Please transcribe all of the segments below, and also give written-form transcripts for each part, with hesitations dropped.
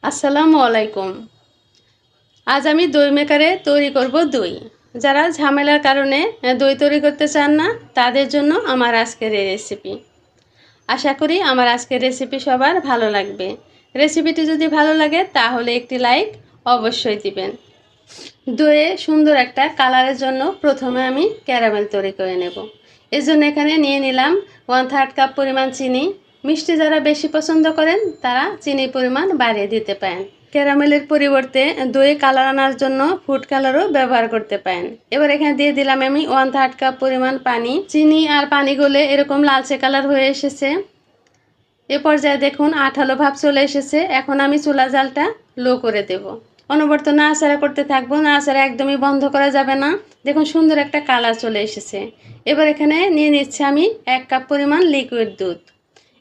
আসসালামু আলাইকুম। আজ আমি দই মেকারে তৈরি করব দই। যারা ঝামেলার কারণে দই তৈরি করতে চান না তাদের জন্য আমার আজকের এই রেসিপি। আশা করি আমার আজকের রেসিপি সবার ভালো লাগবে। রেসিপিটি যদি ভালো লাগে তাহলে একটি লাইক অবশ্যই দিবেন। দইয়ে সুন্দর একটা কালারের জন্য প্রথমে আমি ক্যারামেল তৈরি করে নেব। এর জন্য এখানে নিয়ে নিলাম 1/3 কাপ পরিমাণ চিনি। মিষ্টি যারা বেশি পছন্দ করেন তারা চিনির পরিমাণ বাড়িয়ে দিতে পারেন। ক্যারামেলের পরিবর্তে দইয়ে কালার আনার জন্য ফুড কালারও ব্যবহার করতে পারেন। এবার এখানে দিয়ে দিলাম আমি 1/3 কাপ পরিমাণ পানি। চিনি আর পানি গলে এরকম লালচে কালার হয়ে এসেছে। এ পর্যায়ে দেখুন আঠালো ভাব চলে এসেছে। এখন আমি চুলা জালটা লো করে দেব। অনবরত নাড়াচাড়া করতে থাকবো, নাড়াচাড়া একদমই বন্ধ করা যাবে না। দেখুন সুন্দর একটা কালার চলে এসেছে। এবার এখানে নিয়ে নিচ্ছি আমি 1 কাপ পরিমাণ লিকুইড দুধ।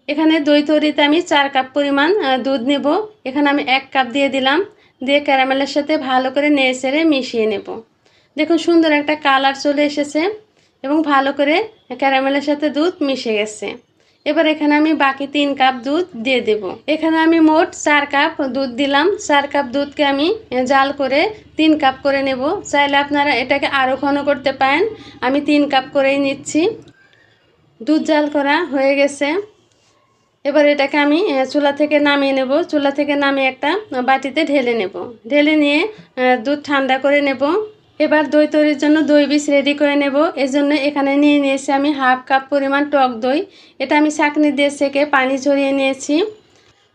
এখানে দই তৈরিতে আমি 4 কাপ পরিমাণ দুধ নেব। এখানে আমি 1 কাপ দিয়ে দিলাম, দিয়ে ক্যারামেলের সাথে ভালো করে নেড়েচেড়ে মিশিয়ে নেব। দেখুন সুন্দর একটা কালার চলে এসেছে এবং ভালো করে ক্যারামেলের সাথে দুধ মিশে গেছে। এবার এখানে আমি বাকি 3 কাপ দুধ দিয়ে দেব। এখানে আমি মোট 4 কাপ দুধ দিলাম। 4 কাপ দুধকে আমি জাল করে 3 কাপ করে নেব। চাইলে আপনারা এটাকে আরও ঘন করতে পারেন। আমি 3 কাপ করেই নিচ্ছি। দুধ জাল করা হয়ে গেছে। এবার এটাকে আমি চুলা থেকে নামিয়ে নেব। চুলা থেকে নামিয়ে একটা বাটিতে ঢেলে নেব। ঢেলে নিয়ে দুধ ঠান্ডা করে নেব। এবার দই তৈরির জন্য দই বীজ রেডি করে নেব। এজন্য এখানে নিয়ে নিয়েছি আমি 1/2 কাপ পরিমাণ টক দই। এটা আমি ছাঁকনি দিয়ে ছেঁকে পানি ঝরিয়ে নিয়েছি।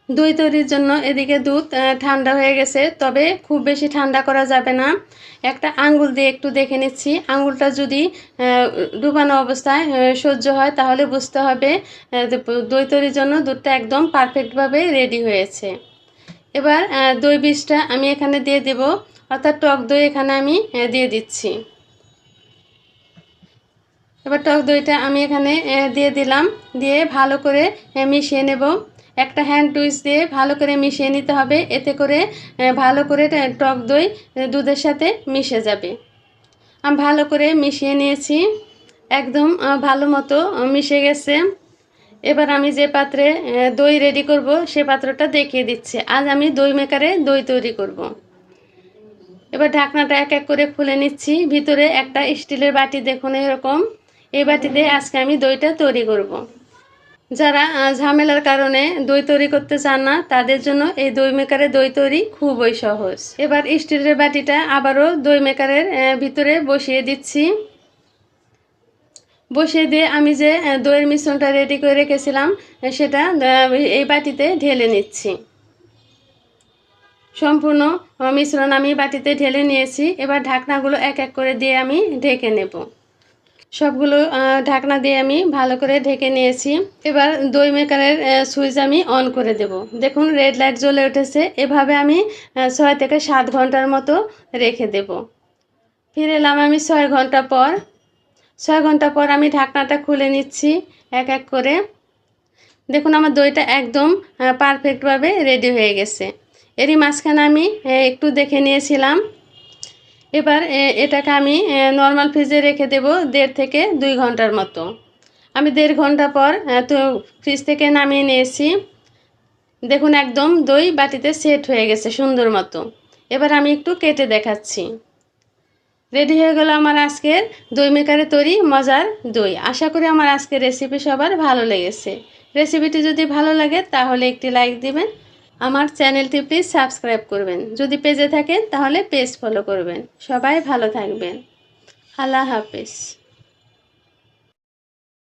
দই তৈরির জন্য এদিকে দুধ ঠান্ডা হয়ে গেছে, তবে খুব বেশি ঠান্ডা করা যাবে না। একটা আঙ্গুল দিয়ে একটু দেখে নিচ্ছি। আঙ্গুলটা যদি ডুবানো অবস্থায় সহ্য হয় তাহলে বুঝতে হবে দই তৈরির জন্য দুধটা একদম পারফেক্টভাবে রেডি হয়েছে। এবার দই বীজটা আমি এখানে দিয়ে দেব, অর্থাৎ টক দই এখানে আমি দিয়ে দিচ্ছি। এবার টক দইটা আমি এখানে দিয়ে দিলাম, দিয়ে ভালো করে মিশিয়ে নেব। একটা হ্যান্ড টুইস্ট দিয়ে ভালো করে মিশিয়ে নিতে হবে, এতে করে ভালো করে টক দই দুধের সাথে মিশে যাবে। আমি ভালো করে মিশিয়ে নিয়েছি, একদম ভালো মতো মিশে গেছে। এবার আমি যে পাত্রে দই রেডি করব সে পাত্রটা দেখিয়ে দিচ্ছি। আজ আমি দই মেকারে দই তৈরি করব। এবার ঢাকনাটা এক এক করে খুলে নিচ্ছি। ভিতরে একটা স্টিলের বাটি দেখুন এরকম, এই বাটিতে আজকে আমি দইটা তৈরি করব। যারা ঝামেলার কারণে দই তৈরি করতে চান না তাদের জন্য এই দই মেকারে দই তৈরি খুবই সহজ। এবার স্টিলের বাটিটা আবারও দই মেকারের ভিতরে বসিয়ে দিচ্ছি। বসিয়ে দিয়ে আমি যে দইয়ের মিশ্রণটা রেডি করে রেখেছিলাম সেটা এই বাটিতে ঢেলে নিচ্ছি। সম্পূর্ণ মিশ্রণ আমি বাটিতে ঢেলে নিয়েছি। এবার ঢাকনাগুলো এক এক করে দিয়ে আমি ঢেকে নেব। সবগুলো ঢাকনা দিয়ে আমি ভালো করে ঢেকে নিয়েছি। এবার দই মেকারের সুইচ আমি অন করে দেব। দেখুন রেড লাইট জ্বলে উঠেছে। এভাবে আমি 6 থেকে 7 ঘন্টার মতো রেখে দেব। ফিরে এলাম আমি 6 ঘন্টা পর। 6 ঘন্টা পর আমি ঢাকনাটা খুলে নিচ্ছি এক এক করে। দেখুন আমার দইটা একদম পারফেক্টভাবে রেডি হয়ে গেছে। এরই মাঝখানে আমি একটু দেখে নিয়েছিলাম। এবার এটাকে আমি নর্মাল ফ্রিজে রেখে দেব 1.5 থেকে 2 ঘন্টার মতো। আমি 1.5 ঘন্টা পর তো ফ্রিজ থেকে নামিয়ে নিয়েছি। দেখুন একদম দই বাটিতে সেট হয়ে গেছে সুন্দর মতো। এবার আমি একটু কেটে দেখাচ্ছি। রেডি হয়ে গেল আমার আজকের দই মেকারে তৈরি মজার দই। আশা করি আমার আজকের রেসিপি সবার ভালো লেগেছে। রেসিপিটি যদি ভালো লাগে তাহলে একটি লাইক দিবেন। আমার চ্যানেলটি প্লিজ সাবস্ক্রাইব করবেন। যদি পেজে থাকেন তাহলে পেজ ফলো করবেন। সবাই ভালো থাকবেন। আল্লাহ হাফেজ।